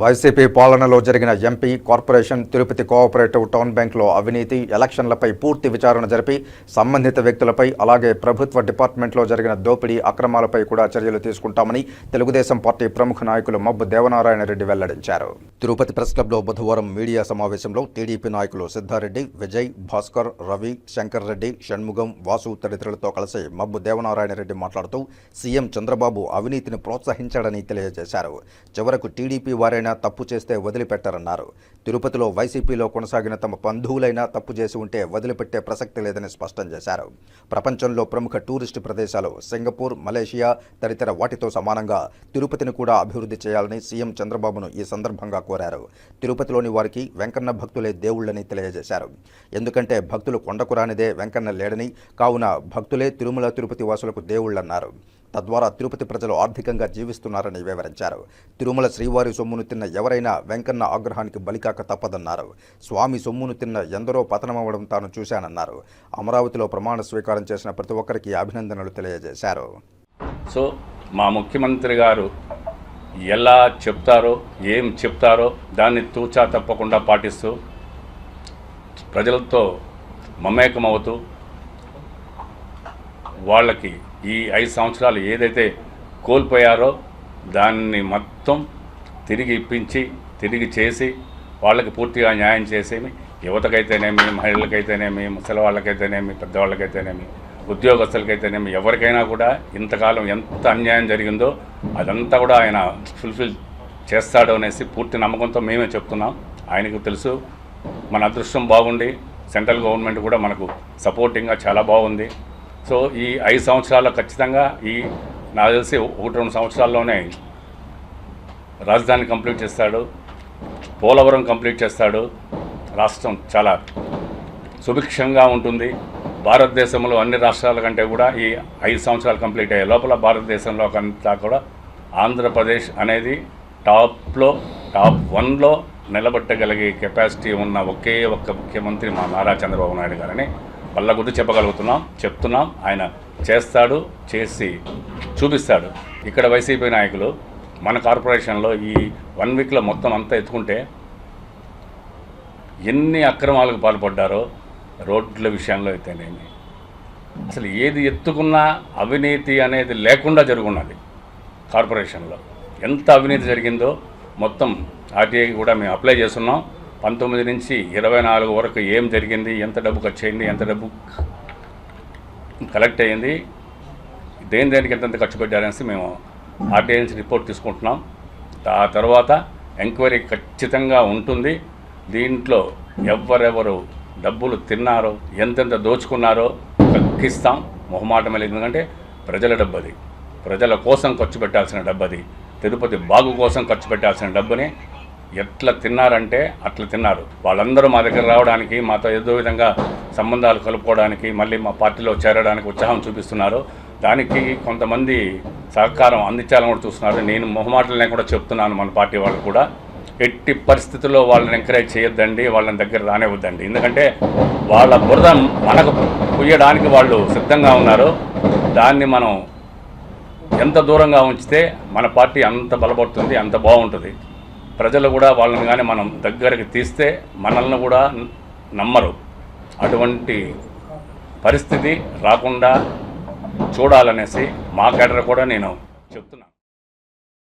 YCP పాలనలో జరిగిన MP, corporation, Tirupati cooperative town బ్యాంకులో అవినీతి, ఎలక్షన్లపై పూర్తి విచారణ జరిపి సంబంధిత వ్యక్తులపై అలాగే ప్రభుత్వ డిపార్ట్మెంట్లో జరిగిన దోపిడీ, అక్రమాలపై కూడా చర్యలు తీసుకుంటామని తెలుగుదేశం పార్టీ ప్రముఖ నాయకులు మబ్బు దేవనారాయణ రెడ్డి వెల్లడించారు. తిరుపతి ప్రెస్ క్లబ్లో బుధవారం మీడియా సమావేశంలో టీడీపీ నాయకులు సిద్ధారెడ్డి, విజయ్, భాస్కర్, రవి, శంకర్ రెడ్డి, షణ్ముగం, వాసు తదితరులతో కలిసి మబ్బు దేవనారాయణ రెడ్డి మాట్లాడుతూ సీఎం చంద్రబాబు అవినీతిని ప్రోత్సహించాడని తెలియజేశారు. చివరకు టీడీపీ వారైనా తప్పు చేస్తే వదిలిపెట్టారన్నారు. తిరుపతిలో వైసీపీలో కొనసాగిన తమ బంధువులైనా తప్పు చేసి ఉంటే వదిలిపెట్టే ప్రసక్తి లేదని స్పష్టం చేశారు. ప్రపంచంలో ప్రముఖ టూరిస్టు ప్రదేశాలు సింగపూర్, మలేషియా తదితర వాటితో సమానంగా తిరుపతిని కూడా అభివృద్ధి చేయాలని సీఎం చంద్రబాబును ఈ సందర్భంగా కోరారు. తిరుపతిలోని వారికి వెంకన్న భక్తులే దేవుళ్లని తెలియజేశారు. ఎందుకంటే భక్తులు కొండకు రానిదే వెంకన్న లేడని, కావున భక్తులే తిరుమల తిరుపతి వాసులకు దేవుళ్లన్నారు. తద్వారా తిరుపతి ప్రజలు ఆర్థికంగా జీవిస్తున్నారని వివరించారు. తిరుమల శ్రీవారి సొమ్మును తిన్న ఎవరైనా వెంకన్న ఆగ్రహానికి బలికాక తప్పదన్నారు. స్వామి సొమ్మును తిన్న ఎందరో పతనమవ్వడం తాను చూశానన్నారు. అమరావతిలో ప్రమాణ స్వీకారం చేసిన ప్రతి ఒక్కరికి అభినందనలు తెలియజేశారు. సో మా ముఖ్యమంత్రి గారు ఎలా చెప్తారో, ఏం చెప్తారో దాన్ని తూచా తప్పకుండా పాటిస్తూ ప్రజలతో మమేకమవుతూ వాళ్ళకి ఈ 5 సంవత్సరాలు ఏదైతే కోల్పోయారో దాన్ని మొత్తం తిరిగి ఇప్పించి, తిరిగి చేసి వాళ్ళకి పూర్తిగా న్యాయం చేసేమి, యువతకైతేనేమి, మహిళలకైతేనేమి, ముసలి వాళ్ళకైతేనేమి, పెద్దవాళ్ళకైతేనేమి, ఉద్యోగస్తులకైతేనేమి, ఎవరికైనా కూడా ఇంతకాలం ఎంత అన్యాయం జరిగిందో అదంతా కూడా ఆయన ఫుల్ఫిల్ చేస్తాడు అనేసి పూర్తి నమ్మకంతో మేమే చెప్తున్నాం. ఆయనకు తెలుసు మన అదృష్టం బాగుండి సెంట్రల్ గవర్నమెంట్ కూడా మనకు సపోర్టింగ్గా చాలా బాగుంది. సో ఈ 5 సంవత్సరాల్లో ఖచ్చితంగా నాకు తెలిసి 1-2 సంవత్సరాల్లోనే రాజధాని కంప్లీట్ చేస్తాడు, పోలవరం కంప్లీట్ చేస్తాడు. రాష్ట్రం చాలా సుభిక్షంగా ఉంటుంది. భారతదేశంలో అన్ని రాష్ట్రాల కంటే కూడా ఈ 5 సంవత్సరాలు కంప్లీట్ అయ్యే లోపల భారతదేశంలో అంతా కూడా ఆంధ్రప్రదేశ్ అనేది టాప్ 1లో నిలబెట్టగలిగే కెపాసిటీ ఉన్న ఒకే ఒక్క ముఖ్యమంత్రి మా నారా చంద్రబాబు నాయుడు గారని వల్ల గుర్తు చెప్తున్నాం. ఆయన చేస్తాడు, చేసి చూపిస్తాడు. ఇక్కడ వైసీపీ నాయకులు మన కార్పొరేషన్లో ఈ 1 వీక్లో మొత్తం అంతా ఎత్తుకుంటే ఎన్ని అక్రమాలకు పాల్పడ్డారో, రోడ్ల విషయంలో అయితేనేమి, అసలు ఏది ఎత్తుకున్నా అవినీతి అనేది లేకుండా జరుగున్నది. కార్పొరేషన్లో ఎంత అవినీతి జరిగిందో మొత్తం ఆర్టీఐకి కూడా మేము అప్లై చేస్తున్నాం. 19 నుంచి 24 వరకు ఏం జరిగింది, ఎంత డబ్బు ఖర్చు అయింది, ఎంత డబ్బు కలెక్ట్ అయ్యింది, దేనికి ఎంతెంత ఖర్చు పెట్టారనేసి మేము ఆర్టీఐ నుంచి రిపోర్ట్ తీసుకుంటున్నాం. ఆ తర్వాత ఎంక్వైరీ ఖచ్చితంగా ఉంటుంది. దీంట్లో ఎవరెవరు డబ్బులు తిన్నారో, ఎంతెంత దోచుకున్నారో కక్కిస్తాం. మొహమాటం లేదు. ఎందుకంటే ప్రజల డబ్బు అది, ప్రజల కోసం ఖర్చు పెట్టాల్సిన డబ్బు అది, తిరుపతి బాగు కోసం ఖర్చు పెట్టాల్సిన డబ్బుని ఎట్లా తిన్నారంటే అట్లా తిన్నారు. వాళ్ళందరూ మా దగ్గర రావడానికి, మాతో ఏదో విధంగా సంబంధాలు కలుపుకోవడానికి, మళ్ళీ మా పార్టీలో చేరడానికి ఉత్సాహం చూపిస్తున్నారు. దానికి కొంతమంది సహకారం అందించాలని కూడా చూస్తున్నారు. నేను మొహమాటలనే కూడా చెప్తున్నాను మన పార్టీ వాళ్ళు కూడా, ఎట్టి పరిస్థితుల్లో వాళ్ళని ఎంకరేజ్ చేయొద్దండి, వాళ్ళని దగ్గర రానివ్వద్దండి. ఎందుకంటే వాళ్ళ బురద మనకు పుయ్యడానికి వాళ్ళు సిద్ధంగా ఉన్నారు. దాన్ని మనం ఎంత దూరంగా ఉంచితే మన పార్టీ అంత బలపడుతుంది, అంత బాగుంటుంది. ప్రజలు కూడా వాళ్ళని కానీ మనం దగ్గరికి తీస్తే మనల్ని కూడా నమ్మరు. అటువంటి పరిస్థితి రాకుండా చూడాలనేసి మా కేడర్ కూడా నేను చెప్తున్నాను.